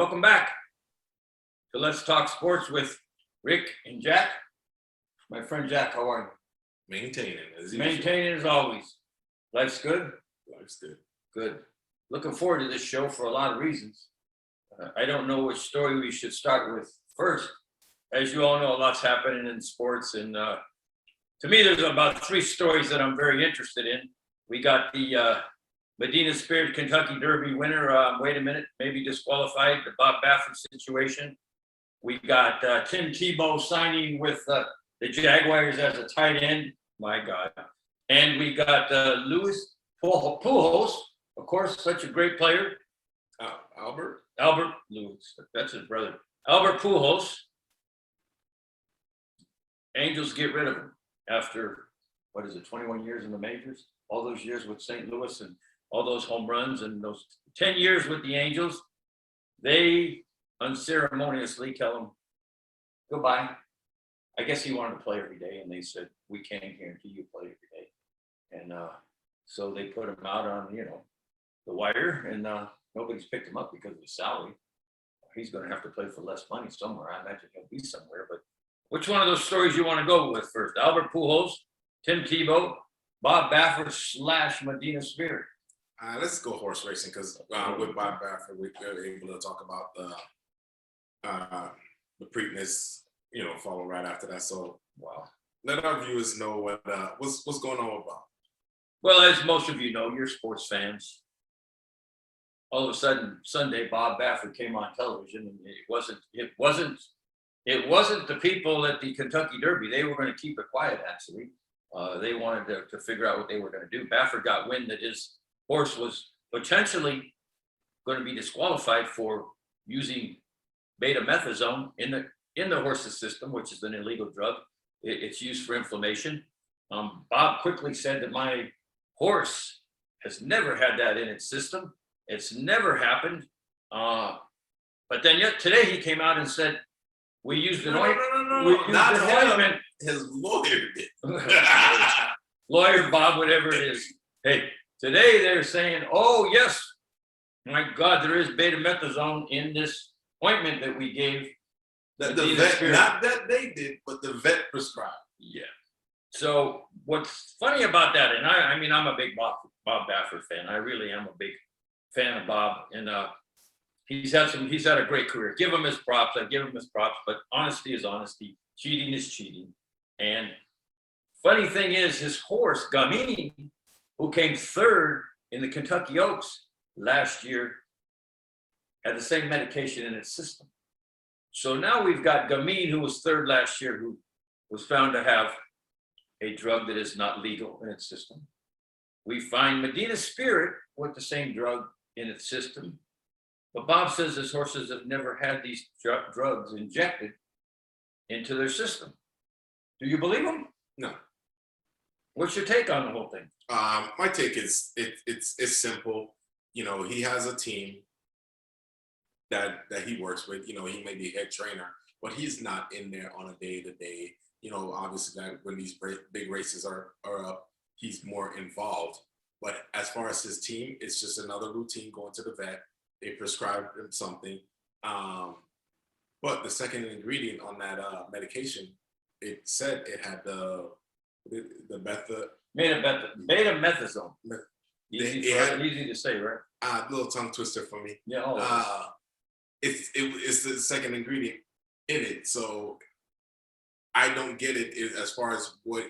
Welcome back to Let's Talk Sports with Rick and Jack. My friend Jack, how are you? Maintaining as usual. Maintaining as always. Life's good? Life's good. Good. Looking forward to this show for a lot of reasons. I don't know which story we should start with first. As you all know, a lot's happening in sports. And to me, there's about 3 stories that I'm very interested in. We got the Medina Spirit Kentucky Derby winner, wait a minute, maybe disqualified, the Bob Baffert situation. We got Tim Tebow signing with the Jaguars as a tight end. My God. And we got Louis Pujols, of course, such a great player. Albert Lewis, that's his brother. Albert Pujols. Angels get rid of him after, 21 years in the majors? All those years with St. Louis and all those home runs and those 10 years with the Angels, they unceremoniously tell him goodbye. I guess he wanted to play every day, and they said, we can't guarantee you play every day. And so they put him out on, the wire, and nobody's picked him up because of his salary. He's going to have to play for less money somewhere. I imagine he'll be somewhere. But which one of those stories you want to go with first? Albert Pujols, Tim Tebow, Bob Baffert / Medina Spirit? Let's go horse racing because with Bob Baffert, we were able to talk about the Preakness, follow right after that. So, wow. Let our viewers know what's going on with Bob. Well, as most of you know, you're sports fans. All of a sudden, Sunday, Bob Baffert came on television, and it wasn't the people at the Kentucky Derby. They were going to keep it quiet, actually. They wanted to figure out what they were going to do. Baffert got wind that his horse was potentially going to be disqualified for using betamethasone in the horse's system, which is an illegal drug. It's used for inflammation. Bob quickly said that my horse has never had that in its system. It's never happened. But then yet today he came out and said, we used an ointment. No. Not him. His lawyer did. Lawyer Bob, whatever it is. Hey, today they're saying, oh, yes, my God, there is betamethasone in this ointment that we gave. The vet, not that they did, but the vet prescribed. Yeah. So what's funny about that, and I mean, I'm a big Bob Baffert fan. I really am a big fan of Bob, and he's had a great career. Give him his props. I give him his props, but honesty is honesty. Cheating is cheating. And funny thing is, his horse, Gamine, who came 3rd in the Kentucky Oaks last year, had the same medication in its system. So now we've got Gamine, who was 3rd last year, who was found to have a drug that is not legal in its system. We find Medina Spirit with the same drug in its system. But Bob says his horses have never had these drugs injected into their system. Do you believe him? No. What's your take on the whole thing? My take is it's simple. He has a team that he works with. He may be a head trainer, but he's not in there on a day-to-day. Obviously that when these big races are up, he's more involved. But as far as his team, it's just another routine going to the vet. They prescribe him something. But the second ingredient on that medication, it said it had the betamethasone. Easy to say, right? A little tongue twister for me. Yeah. It's the second ingredient in it, so I don't get it as far as what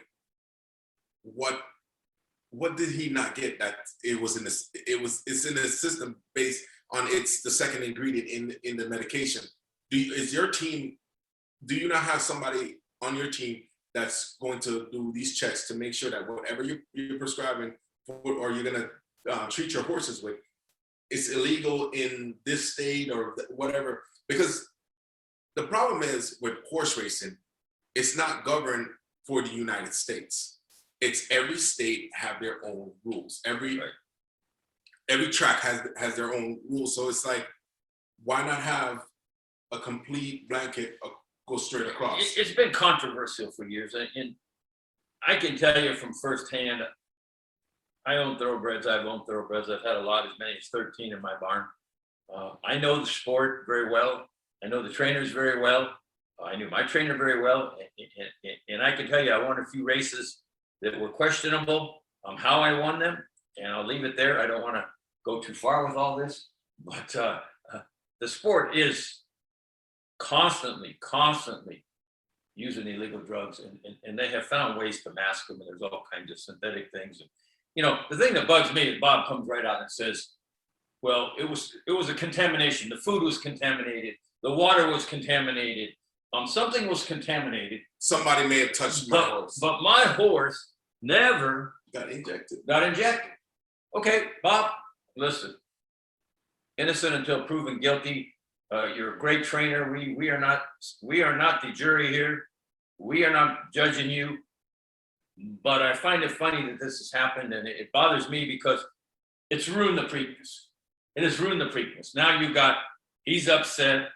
did he not get that it was in this? It's in the system based on the second ingredient in the medication. Do you not have somebody on your team that's going to do these checks to make sure that whatever you're prescribing for, or you're going to treat your horses with, it's illegal in this state or whatever? Because the problem is with horse racing, it's not governed for the United States. It's every state have their own rules. Every track has their own rules. So it's like, why not have a complete blanket go straight across? It's been controversial for years, and I can tell you from firsthand. I own thoroughbreds. I've owned thoroughbreds. I've had a lot, as many as 13 in my barn. I know the sport very well. I know the trainers very well. I knew my trainer very well. And I can tell you, I won a few races that were questionable how I won them. And I'll leave it there. I don't want to go too far with all this. But the sport is constantly using illegal drugs. And they have found ways to mask them. And there's all kinds of synthetic things. And, you know, the thing that bugs me is Bob comes right out and says, well, it was a contamination. The food was contaminated. The water was contaminated. Something was contaminated. Somebody may have touched my horse. But my horse never got injected. Okay, Bob, listen. Innocent until proven guilty. You're a great trainer. We are not the jury here. We are not judging you. But I find it funny that this has happened, and it bothers me because it's ruined the Preakness. It has ruined the Preakness. Now he's upset.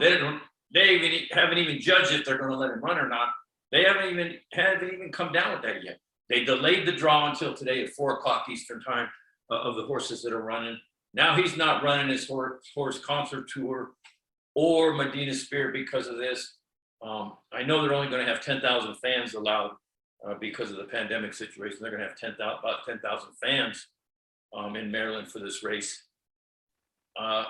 They haven't even judged if they're going to let him run or not. They haven't even come down with that yet. They delayed the draw until today at 4:00 Eastern time of the horses that are running. Now he's not running his horse concert tour or Medina Spirit because of this. I know they're only going to have 10,000 fans allowed because of the pandemic situation. They're going to have about 10,000 fans in Maryland for this race.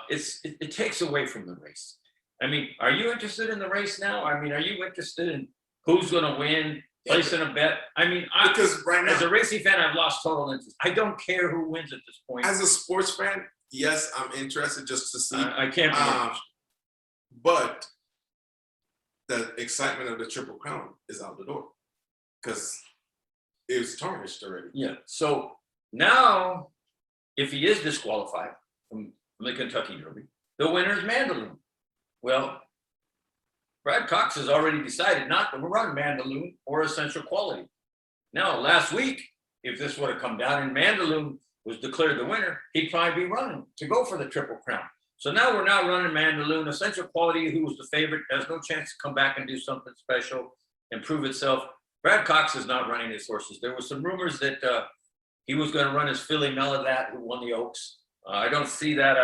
It takes away from the race. I mean, are you interested in the race now? I mean, are you interested in who's going to win, placing a bet? I mean, because right now, as a racing fan, I've lost total interest. I don't care who wins at this point. As a sports fan, yes, I'm interested just to see. I can't be but the excitement of the Triple Crown is out the door because it was tarnished already. Yeah. So now, if he is disqualified from the Kentucky Derby, the winner is Mandaloun. Well, Brad Cox has already decided not to run Mandaloun or Essential Quality. Now, last week, if this would have come down and Mandaloun was declared the winner, he'd probably be running to go for the Triple Crown. So now we're not running Mandaloun. Essential Quality, who was the favorite, has no chance to come back and do something special and prove itself. Brad Cox is not running his horses. There was some rumors that he was going to run his filly Meladat, who won the Oaks. I don't see that.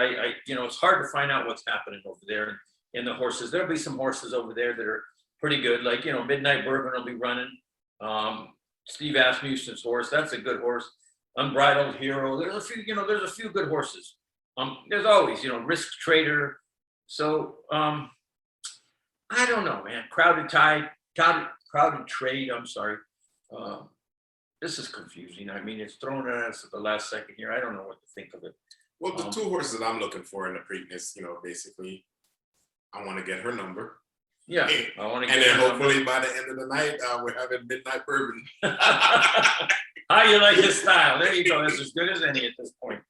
It's hard to find out what's happening over there in the horses. There'll be some horses over there that are pretty good. Like, Midnight Bourbon will be running. Steve Asmussen's horse, that's a good horse. Unbridled Hero. There's a few good horses. There's always, Risk Trader. So I don't know, man. Crowded Trade. I'm sorry. This is confusing. I mean, it's thrown at us at the last second here. I don't know what to think of it. Well, the two horses that I'm looking for in the Preakness, basically, I want to get her number. Yeah, I want to get. And then hopefully by the end of the night, we're having Midnight Bourbon. How you like his style? There you go. That's as good as any at this point.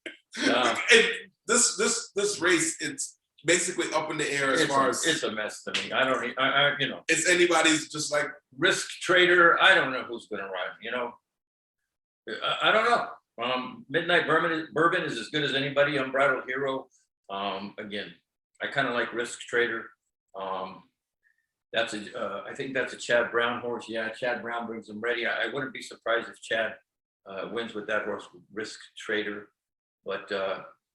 This race, it's basically up in the air as far as it's a mess to me. I don't. It's anybody's just like Risk Trader. I don't know who's going to ride. I don't know. Midnight Bourbon is as good as anybody. Unbridled Hero. Again, I kind of like Risk Trader. I think that's a Chad Brown horse. Yeah, Chad Brown brings them ready. I wouldn't be surprised if Chad wins with that horse, Risk Trader. But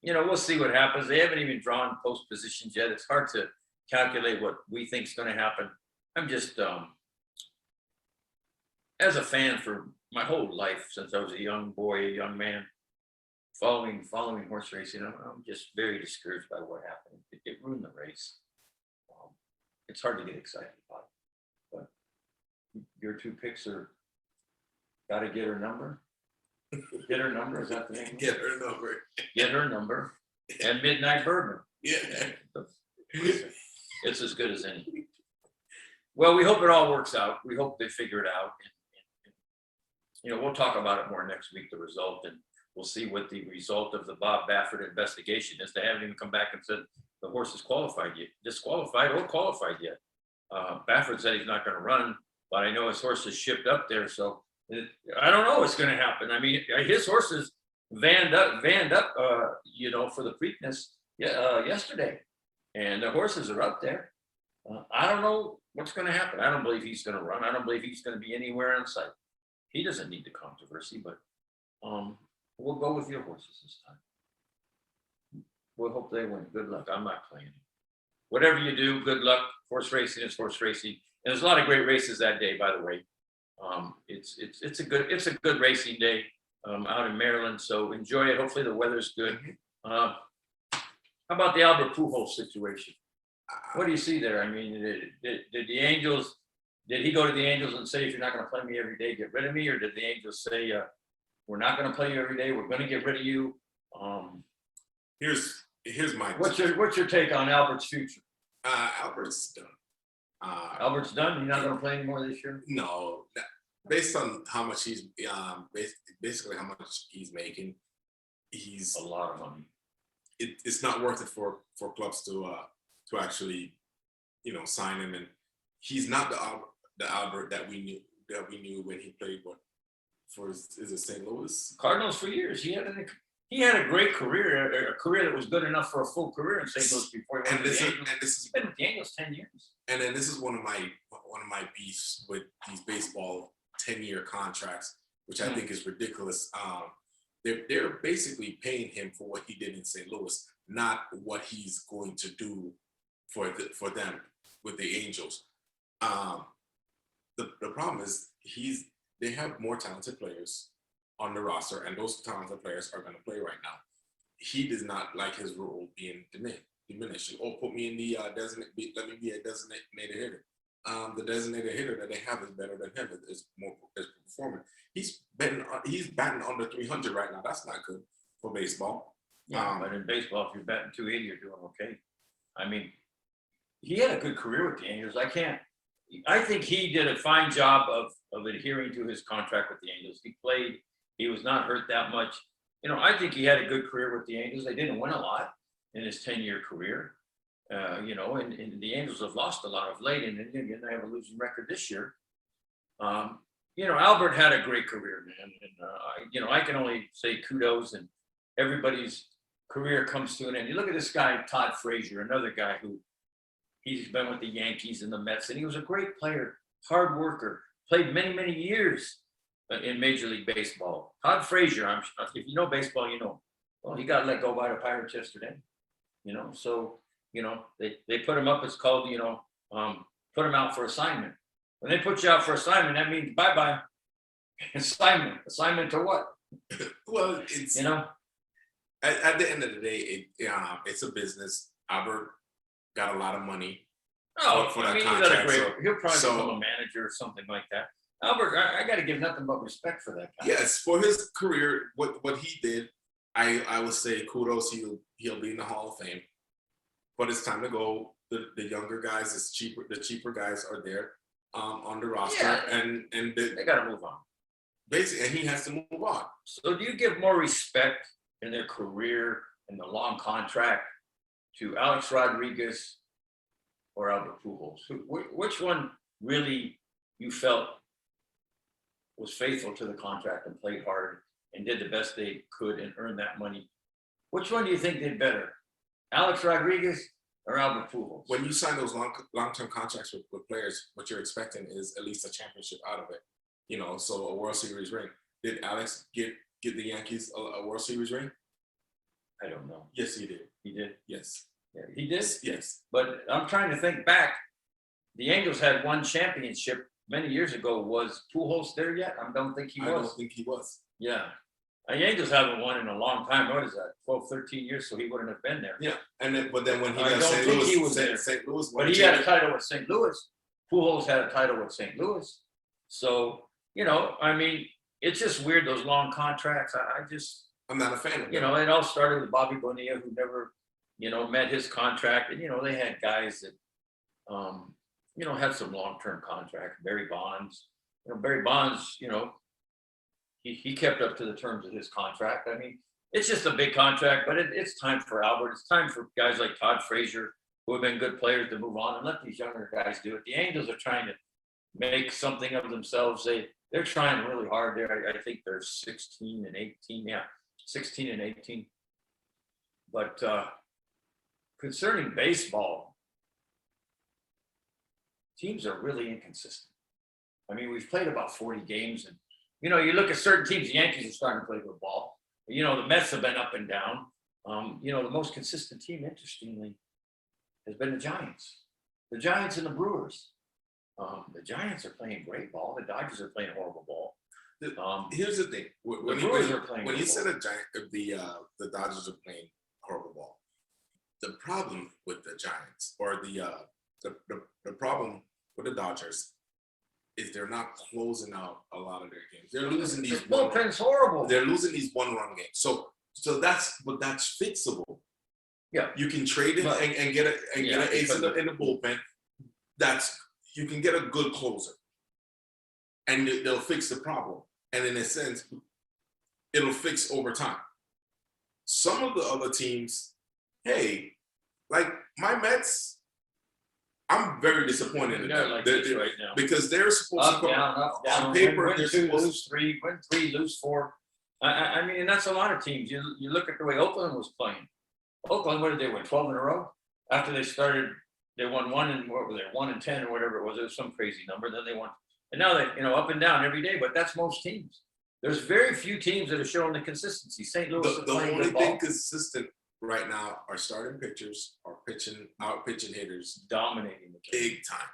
we'll see what happens. They haven't even drawn post positions yet. It's hard to calculate what we think is going to happen. I'm just as a fan for my whole life since I was a young young man, following horse racing. I'm just very discouraged by what happened. It ruined the race. It's hard to get excited about it. But your two picks are got to get her number. Get her number. Is that the name? Get her number. Get her number. And Midnight Bourbon. Yeah. It's as good as any. Well, we hope it all works out. We hope they figure it out. And we'll talk about it more next week, the result, and we'll see what the result of the Bob Baffert investigation is. They haven't even come back and said the horse is disqualified or qualified yet. Baffert said he's not going to run, but I know his horse is shipped up there, so I don't know what's going to happen. I mean, his horse is vanned up, for the Preakness yesterday, and the horses are up there. I don't know what's going to happen. I don't believe he's going to run. I don't believe he's going to be anywhere in sight. He doesn't need the controversy, but we'll go with your horses this time. we'll hope they win. Good luck. I'm not playing. Whatever you do, good luck. Horse racing is horse racing. And there's a lot of great races that day, by the way. It's a good racing day out in Maryland. So enjoy it. Hopefully the weather's good. How about the Albert Pujols situation? What do you see there? I mean, did the Angels? Did he go to the Angels and say, if you're not going to play me every day, get rid of me? Or did the Angels say, we're not going to play you every day, we're going to get rid of you? Here's my what's your take on Albert's future? Albert's done. Albert's done. You're not going to play anymore this year? No, based on how much he's basically how much he's making, he's a lot of money. It's not worth it for clubs to actually, sign him. And he's not the Albert that we knew when he played for is it St. Louis Cardinals for years. He had a great career, a career that was good enough for a full career in St. Louis before he went to the Angels. He's been with the Angels 10 years. And then this is one of my beefs with these baseball 10-year contracts, which I think is ridiculous. They're basically paying him for what he did in St. Louis, not what he's going to do for them with the Angels. The problem is they have more talented players on the roster, and those talented players are going to play right now. He does not like his role being diminished. Or put me in the let me be a designated hitter. The designated hitter that they have is better than him. Is performing. He's batting under 300 right now. That's not good for baseball. Yeah, but in baseball, if you're batting 280, you're doing okay. I mean, he had a good career with the Angels. I think he did a fine job of adhering to his contract with the Angels. He played. He was not hurt that much. I think he had a good career with the Angels. They didn't win a lot in his 10-year career. And the Angels have lost a lot of late, and they have a losing record this year. Albert had a great career, man. And, I can only say kudos, and everybody's career comes to an end. You look at this guy, Todd Frazier, another guy who he's been with the Yankees and the Mets, and he was a great player, hard worker, played many, many years in Major League Baseball. Todd Frazier, if you know baseball, well, he got let go by the Pirates yesterday, so, they put him up, it's called, put him out for assignment. When they put you out for assignment, that means bye-bye. Assignment to what? Well, it's, at the end of the day, it's a business. Albert got a lot of money for that contract. He'll probably become a manager or something like that. Albert, I got to give nothing but respect for that guy. Yes, for his career, what he did, I would say kudos. He'll be in the Hall of Fame. But it's time to go. The younger guys, the cheaper guys are there on the roster, and they got to move on. Basically, and he has to move on. So, do you give more respect in their career and the long contract to Alex Rodriguez or Albert Pujols? Which one really you felt was faithful to the contract and played hard and did the best they could and earned that money? Which one do you think did better, Alex Rodriguez or Albert Pujols? When you sign those long-term contracts with players, what you're expecting is at least a championship out of it. So a World Series ring. Did Alex get the Yankees a World Series ring? I don't know. Yes, he did. He did? Yes. Yeah, he did? Yes. But I'm trying to think back. The Angels had one championship many years ago. Was Pujols there yet? I don't think he was. I don't think he was. Yeah. The Angels haven't won in a long time. What is that? 12, 13 years, so he wouldn't have been there. Yeah. But then when he got St. Louis, he was there. St. Louis. But he had a title with St. Louis. Pujols had a title with St. Louis. So, it's just weird, those long contracts. I'm not a fan of it. It all started with Bobby Bonilla, who never, met his contract. And, they had guys that, had some long-term contracts. Barry Bonds. Barry Bonds, he kept up to the terms of his contract. It's just a big contract, but it's time for Albert. It's time for guys like Todd Frazier, who have been good players, to move on and let these younger guys do it. The Angels are trying to make something of themselves. They're trying really hard there. I think they're 16 and 18. Yeah, 16 and 18. But concerning baseball, teams are really inconsistent. We've played about 40 games, and you look at certain teams. The Yankees are starting to play good ball. The Mets have been up and down. The most consistent team, interestingly, has been the Giants. The Giants and the Brewers. The Giants are playing great ball. The Dodgers are playing horrible ball. Here's the thing: when you said the Dodgers are playing horrible ball, the problem with the Giants or the problem with the Dodgers is they're not closing out a lot of their games. They're losing these bullpen's horrible. They're losing these one-run games. So that's fixable. Yeah, you can trade it and get an ace in the bullpen. You can get a good closer, and they'll fix the problem. And in a sense, it'll fix over time. Some of the other teams, hey, like my Mets, I'm very disappointed in them right now because they're supposed to up, down. On paper, win they're two, supposed lose three, win three, lose four. I mean, and that's a lot of teams. You look at the way Oakland was playing. Oakland, what did they win? 12 in a row? After they started, they won 1-10 or whatever it was. It was some crazy number. Then they won. And now they, up and down every day, but that's most teams. There's very few teams that are showing the consistency. St. Louis is playing the only good thing ball. consistent right now are starting pitchers or out-pitching hitters. Dominating the game. Big time.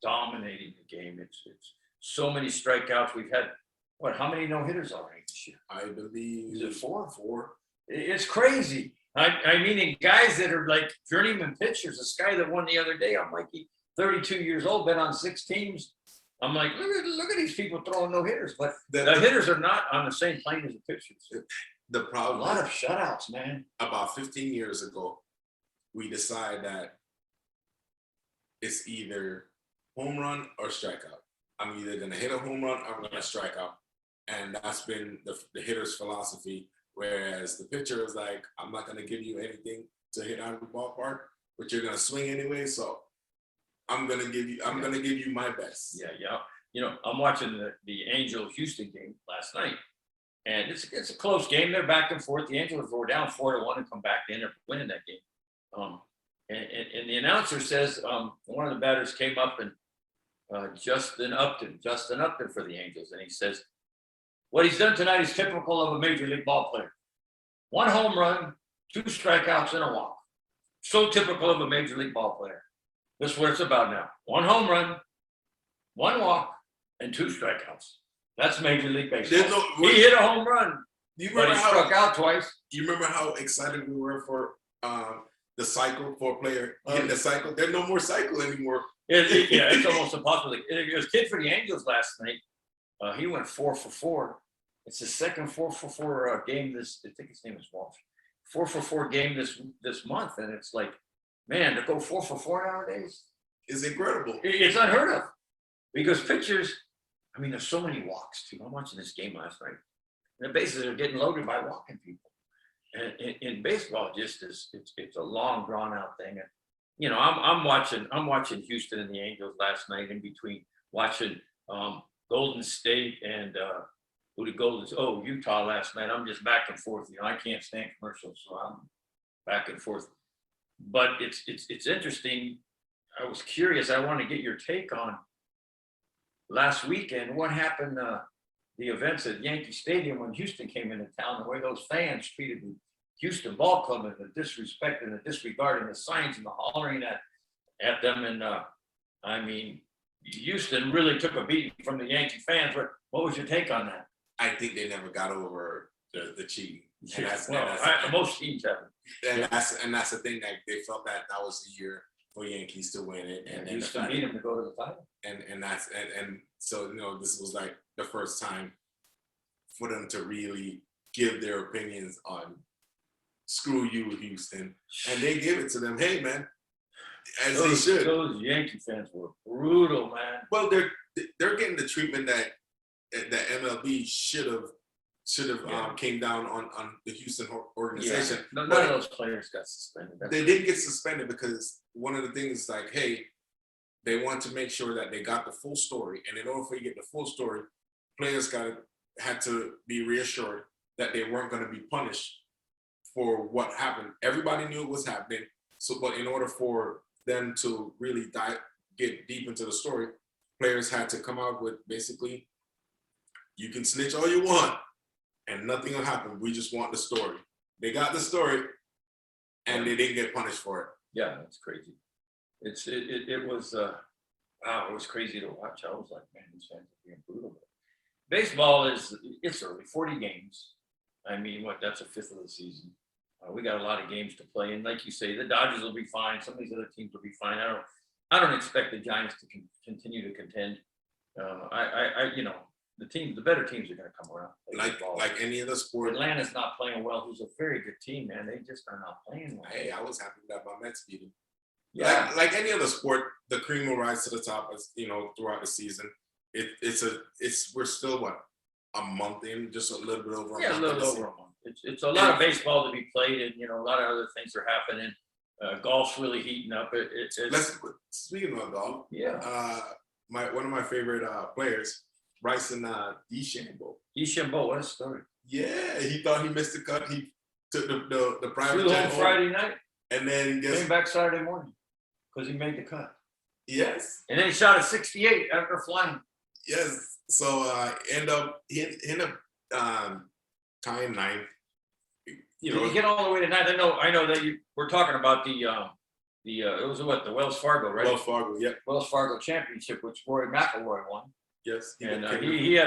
Dominating the game. It's so many strikeouts. We've had, how many no-hitters already this year? I believe. Is it 4? 4. It's crazy. I mean, in guys that are like journeyman pitchers. This guy that won the other day, I'm like, he's 32 years old, been on 6 teams. I'm like, look at these people throwing no hitters, but the hitters are not on the same plane as the pitchers. The problem, a lot of shutouts, man. About 15 years ago, we decided that it's either home run or strikeout. I'm either going to hit a home run or I'm going to strike out. And that's been the hitter's philosophy. Whereas the pitcher is like, I'm not going to give you anything to hit out of the ballpark, but you're going to swing anyway. So I'm going to give you my best. Yeah. I'm watching the Angels-Houston game last night, and it's a close game. They're back and forth. The Angels were down 4-1 and come back. They ended up winning that game. And the announcer says one of the batters came up and Justin Upton for the Angels, and he says, what he's done tonight is typical of a major league ball player. 1 home run, 2 strikeouts, and a walk. So typical of a major league ball player. This is what it's about now. 1 home run, 1 walk, and 2 strikeouts. That's Major League Baseball. He hit a home run. But he struck out twice. You remember how excited we were for the cycle for a player hitting the cycle? There's no more cycle anymore. It's almost impossible. There was a kid for the Angels last night. He went 4 for 4. It's his second 4 for 4 game. I think his name is Walsh. 4 for 4 game this month, and it's like, man, to go 4 for 4 nowadays is incredible. It's unheard of because pitchers. I mean, there's so many walks too. I'm watching this game last night. And the bases are getting loaded by walking people. And in baseball, just it's a long, drawn out thing. And I'm watching Houston and the Angels last night in between watching Golden State and Utah last night. I'm just back and forth. I can't stand commercials, so I'm back and forth. But it's interesting. I was curious. I want to get your take on last weekend. What happened? The events at Yankee Stadium when Houston came into town. The way those fans treated the Houston Ball Club and the disrespect and the disregarding the signs and the hollering at them. And I mean, Houston really took a beating from the Yankee fans. What was your take on that? I think they never got over the cheating. Most teams haven't. And that's the thing, that they felt that was the year for Yankees to win it, and Houston beat them to go to the title. And so this was like the first time for them to really give their opinions on screw you, Houston, and they give it to them. Hey, man, as they should. Those Yankee fans were brutal, man. Well, they're getting the treatment that MLB should have came down on the Houston organization. Yeah. None of those players got suspended. They didn't get suspended because one of the things, like, hey, they want to make sure that they got the full story, and in order for you to get the full story, players had to be reassured that they weren't going to be punished for what happened. Everybody knew it was happening. So, but in order for them to really get deep into the story, players had to come out with basically, you can snitch all you want and nothing will happen. We just want the story. They got the story, and they didn't get punished for it. Yeah, that's crazy. It was wow, it was crazy to watch. I was like, man, these fans are being brutal. Baseball it's early, 40 games. I mean, that's a fifth of the season. We got a lot of games to play, and like you say, the Dodgers will be fine. Some of these other teams will be fine. I don't expect the Giants to continue to contend. The better teams are going to come around. Like any other sport. Atlanta's not playing well. Who's a very good team, man. They just are not playing well. Hey, I was happy that my Mets beat them. Yeah. Like any other sport, the cream will rise to the top as throughout the season. We're still a month in, just a little bit over a month. Yeah, a little over a month. It's a lot of baseball to be played, and a lot of other things are happening. Golf's really heating up. Speaking of golf, yeah. One of my favorite players, Bryson DeChambeau. DeChambeau, what a story. Yeah, he thought he missed the cut. He took the private flew jet home Friday night, and then came back Saturday morning because he made the cut. Yes. And then he shot a 68 after flying. Yes. So he ended up tying ninth. Did you get all the way to ninth? I know that we're talking about the it was the Wells Fargo, right? Wells Fargo, yeah. Wells Fargo Championship, which Rory McIlroy won. Yes. And he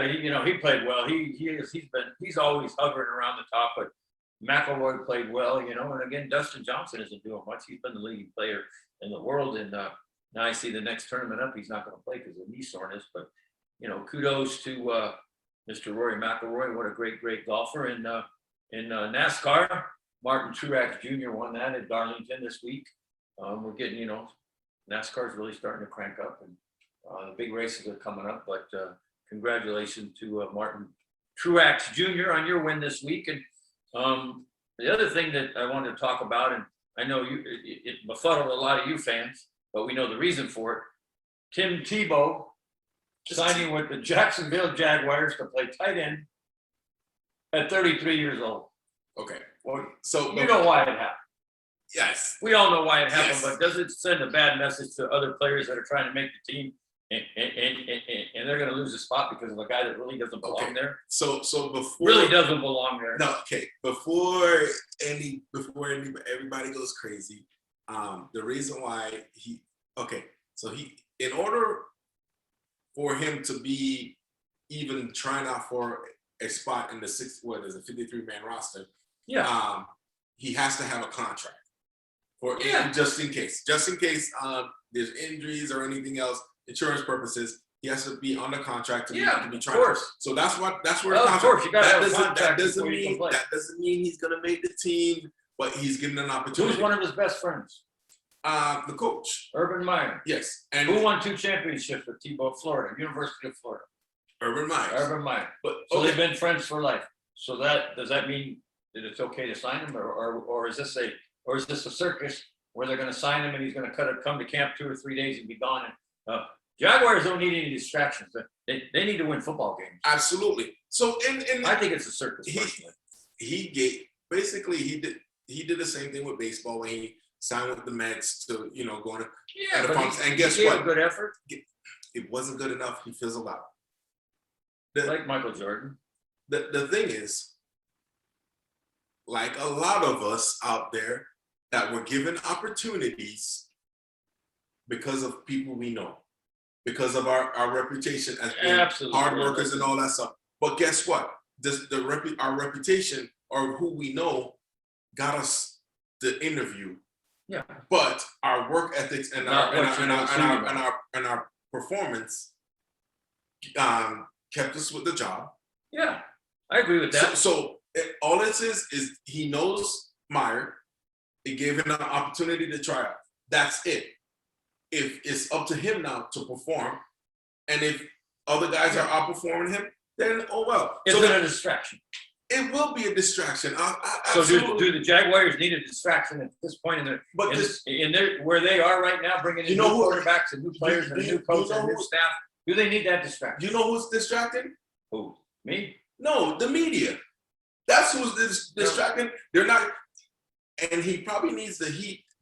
played well. He's always hovering around the top, but McIlroy played well, and again, Dustin Johnson isn't doing much. He's been the leading player in the world, and now I see the next tournament up, he's not going to play because of knee soreness, but kudos to Mr. Rory McIlroy. What a great golfer. And in NASCAR, Martin Truex Jr. won that at Darlington this week. We're getting, NASCAR's really starting to crank up, and the big races are coming up. But congratulations to Martin Truex Jr. on your win this week. And the other thing that I wanted to talk about, and I know it befuddled a lot of you fans, but we know the reason for it. Tim Tebow signing with the Jacksonville Jaguars to play tight end at 33 years old. Okay. Well, so you know why it happened. Yes. We all know why it happened, Yes. but does it send a bad message to other players that are trying to make the team and they're going to lose a spot because of a guy that really doesn't belong there? So before really doesn't belong there. No, okay. Before everybody goes crazy, the reason why in order for him to be even trying out for a spot in the 53-man roster, he has to have a contract just in case there's injuries or anything else, insurance purposes. He has to be under contract to be trying. Of course. So that's where of course you got to have a contract. That doesn't mean he's going to make the team, but he's getting an opportunity. Who's one of his best friends? The coach, Urban Meyer. Yes. And who won 2 championships with Tebow, Florida, University of Florida? Urban Meyer. But so they've been friends for life. So does that mean that it's okay to sign him, or is this a circus where they're going to sign him and he's going to come to camp 2 or 3 days and be gone? And Jaguars don't need any distractions. They need to win football games. Absolutely. So I think it's a circus. He did the same thing with baseball when he signed with the Mets to going to the Punks. And guess what? A good effort. It wasn't good enough. He fizzled out. Like Michael Jordan. The thing is, like a lot of us out there that were given opportunities because of people we know, because of our reputation as being hard workers and all that stuff. But guess what? Our reputation or who we know got us the interview. Yeah. But our work ethics and our performance kept us with the job. Yeah, I agree with that. So all it is he knows Meyer. He gave him an opportunity to try out. That's it. If it's up to him now to perform, and if other guys are outperforming him, then oh well. It's a distraction. It will be a distraction. So do the Jaguars need a distraction at this point in where they are right now, bringing in new quarterbacks and new players and a new coach and new staff? Do they need that distraction? You know who's distracting? Who? Me? No, the media. That's who's distracting. They're not, and he probably needs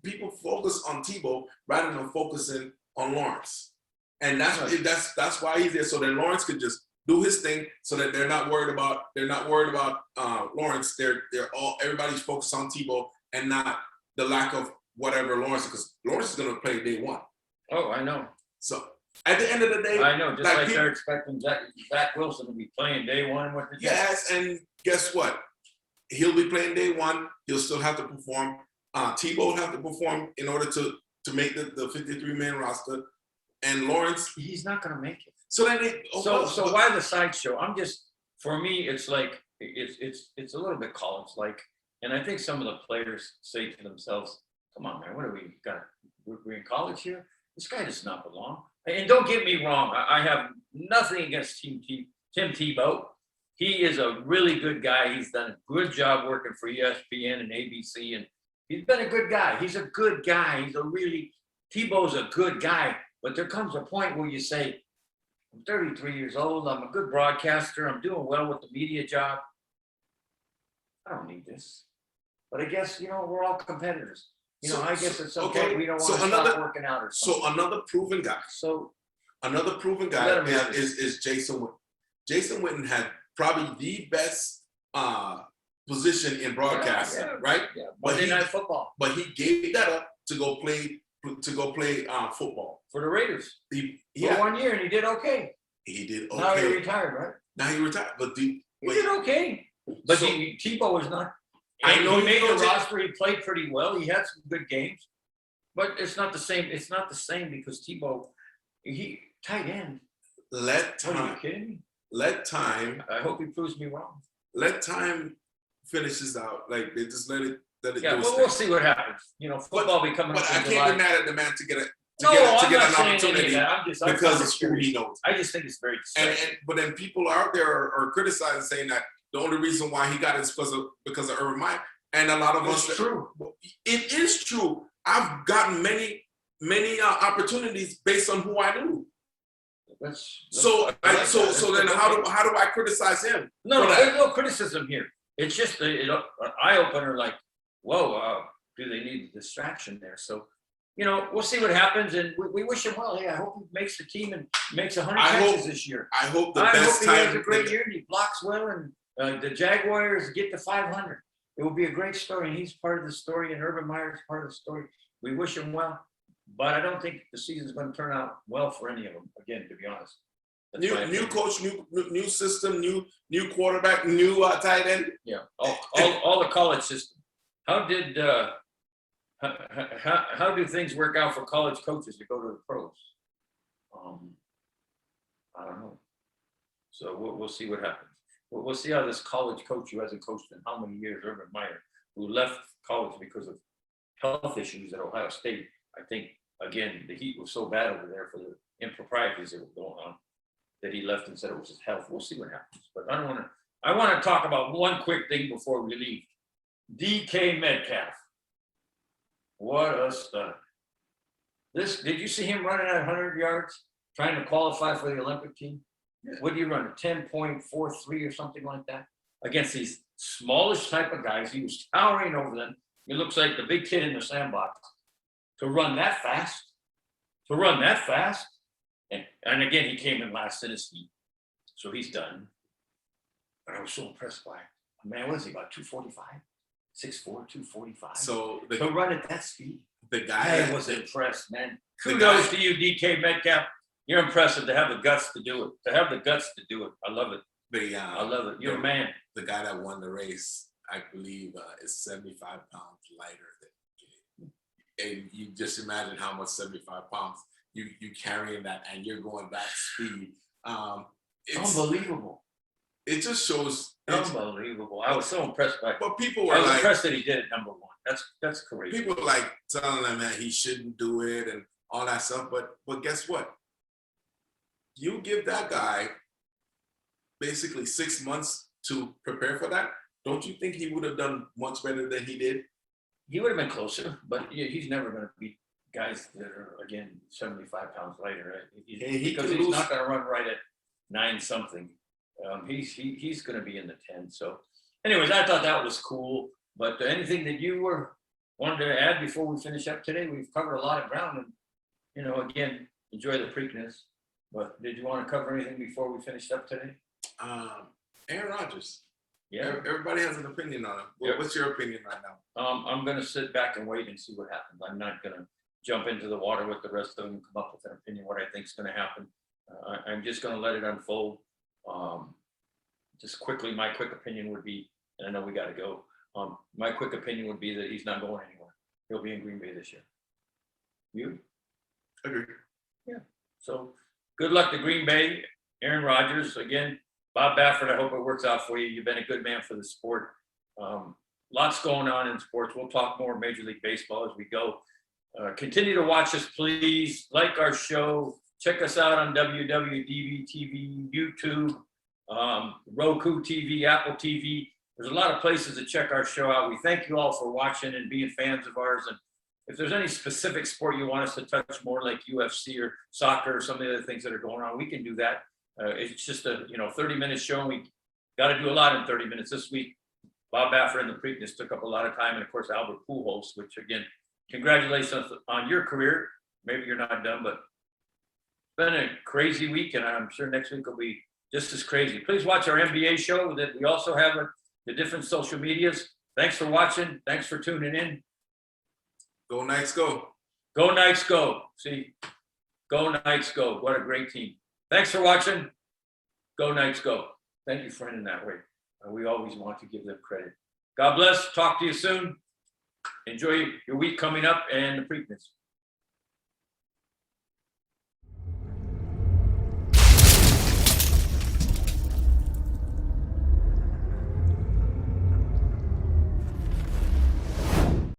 people focus on Tebow rather than focusing on Lawrence. And that's why he's there, so that Lawrence could just do his thing, so that they're not worried about Lawrence. Everybody's focused on Tebow and not the lack of whatever Lawrence, because Lawrence is going to play day one. Oh, I know. So at the end of the day, I know. Just like people, they're expecting Zach Wilson to be playing day one with the Jets. yes, and guess what? He'll be playing day one. He'll still have to perform. Tebow will have to perform in order to make the 53-man roster. And Lawrence, he's not going to make it. So then, so why the sideshow? For me, it's like it's a little bit college-like, and I think some of the players say to themselves, "Come on, man, what do we got? We're in college here. This guy does not belong." And don't get me wrong, I have nothing against Tim Tebow. He is a really good guy. He's done a good job working for ESPN and ABC, and he's been a good guy. He's a good guy. Tebow's a good guy. But there comes a point where you say, I'm 33 years old. I'm a good broadcaster. I'm doing well with the media job. I don't need this. But I guess, we're all competitors. I guess at some point we don't want to stop working out or something. So another proven guy. Is Jason Witten. Jason Witten had probably the best position in broadcasting, right? Yeah. Monday Night Football. But he gave that up to go play football for the Raiders. For 1 year, and he did okay. He did okay. Now he retired, right? Now he retired, but he did okay. But Tebow was not. I know he made the roster. He played pretty well. He had some good games, but it's not the same. It's not the same because Tebow, tight end. Let time. Are you kidding me? Let time. I hope he proves me wrong. Let time finishes out. Like they just let it. Yeah, well, we'll see what happens. Football becoming. But I can't be mad at the man to get an opportunity because of who he knows. I just think it's very distracting. But then people out there are criticizing, saying that the only reason why he got it is because of Urban Meyer. And a lot of us. It's true. It is true. I've gotten many opportunities based on who I knew. So then how do I criticize him? No, there's no criticism here. It's just an eye opener. Like, whoa, do they need the distraction there? So, we'll see what happens, and we wish him well. Hey, I hope he makes the team and makes 100 catches this year. I hope he has a great year and he blocks well, and the Jaguars get to 500. It will be a great story, and he's part of the story, and Urban Meyer is part of the story. We wish him well, but I don't think the season's going to turn out well for any of them. Again, to be honest. New coach, new system, new quarterback, new tight end. Yeah, all the college system. How do things work out for college coaches to go to the pros? I don't know. So we'll see what happens. We'll see how this college coach who hasn't coached in how many years, Urban Meyer, who left college because of health issues at Ohio State. I think, again, the heat was so bad over there for the improprieties that were going on that he left and said it was his health. We'll see what happens. But I want to talk about one quick thing before we leave. DK Metcalf. What a stud. Did you see him running at 100 yards, trying to qualify for the Olympic team? Yeah. What do you run, 10.43 or something like that? Against these smallish type of guys. He was towering over them. He looks like the big kid in the sandbox. To run that fast. And again, he came in last in his heat. So he's done. But I was so impressed by him. Man, what is he, about 245? 6'4", 245. So to run at that speed. The guy was impressed, man. Kudos to you, DK Metcalf. You're impressive to have the guts to do it. I love it. I love it. You're a man. The guy that won the race, I believe, is 75 pounds lighter than you. And you just imagine how much 75 pounds you carrying that, and you're going that speed. It's unbelievable. It just shows. Unbelievable. I was so impressed by it. But people were impressed that he did it number one. That's crazy. People were telling him that he shouldn't do it and all that stuff. But guess what? You give that guy basically 6 months to prepare for that. Don't you think he would have done much better than he did? He would have been closer, but he's never going to beat guys that are, again, 75 pounds lighter. Right? Because he's not going to run right at 9-something. He's going to be in the 10. So, anyways, I thought that was cool. But anything that you wanted to add before we finish up today? We've covered a lot of ground, and again, enjoy the Preakness. But did you want to cover anything before we finished up today? Aaron Rodgers. Yeah. Everybody has an opinion on it. Yep. What's your opinion right now? I'm going to sit back and wait and see what happens. I'm not going to jump into the water with the rest of them and come up with an opinion what I think is going to happen. I'm just going to let it unfold. Just quickly, my quick opinion would be, and I know we got to go. My quick opinion would be that he's not going anywhere. He'll be in Green Bay this year. You? Agree. Yeah. So good luck to Green Bay. Aaron Rodgers, again, Bob Baffert, I hope it works out for you. You've been a good man for the sport. Lots going on in sports. We'll talk more Major League Baseball as we go. Continue to watch us, please. Like our show. Check us out on WWDBTV, YouTube, Roku TV, Apple TV. There's a lot of places to check our show out. We thank you all for watching and being fans of ours. And if there's any specific sport you want us to touch more, like UFC or soccer or some of the other things that are going on, we can do that. It's just a 30-minute show. And we got to do a lot in 30 minutes this week. Bob Baffert and the Preakness took up a lot of time, and of course Albert Pujols, which again, congratulations on your career. Maybe you're not done, but it's been a crazy week, and I'm sure next week will be just as crazy. Please watch our NBA show that we also have the different social medias. Thanks for watching. Thanks for tuning in. Go Knights, go. Go Knights, go. See, go Knights, go. What a great team. Thanks for watching. Go Knights, go. Thank you for ending that way. We always want to give them credit. God bless. Talk to you soon. Enjoy your week coming up and the Preakness.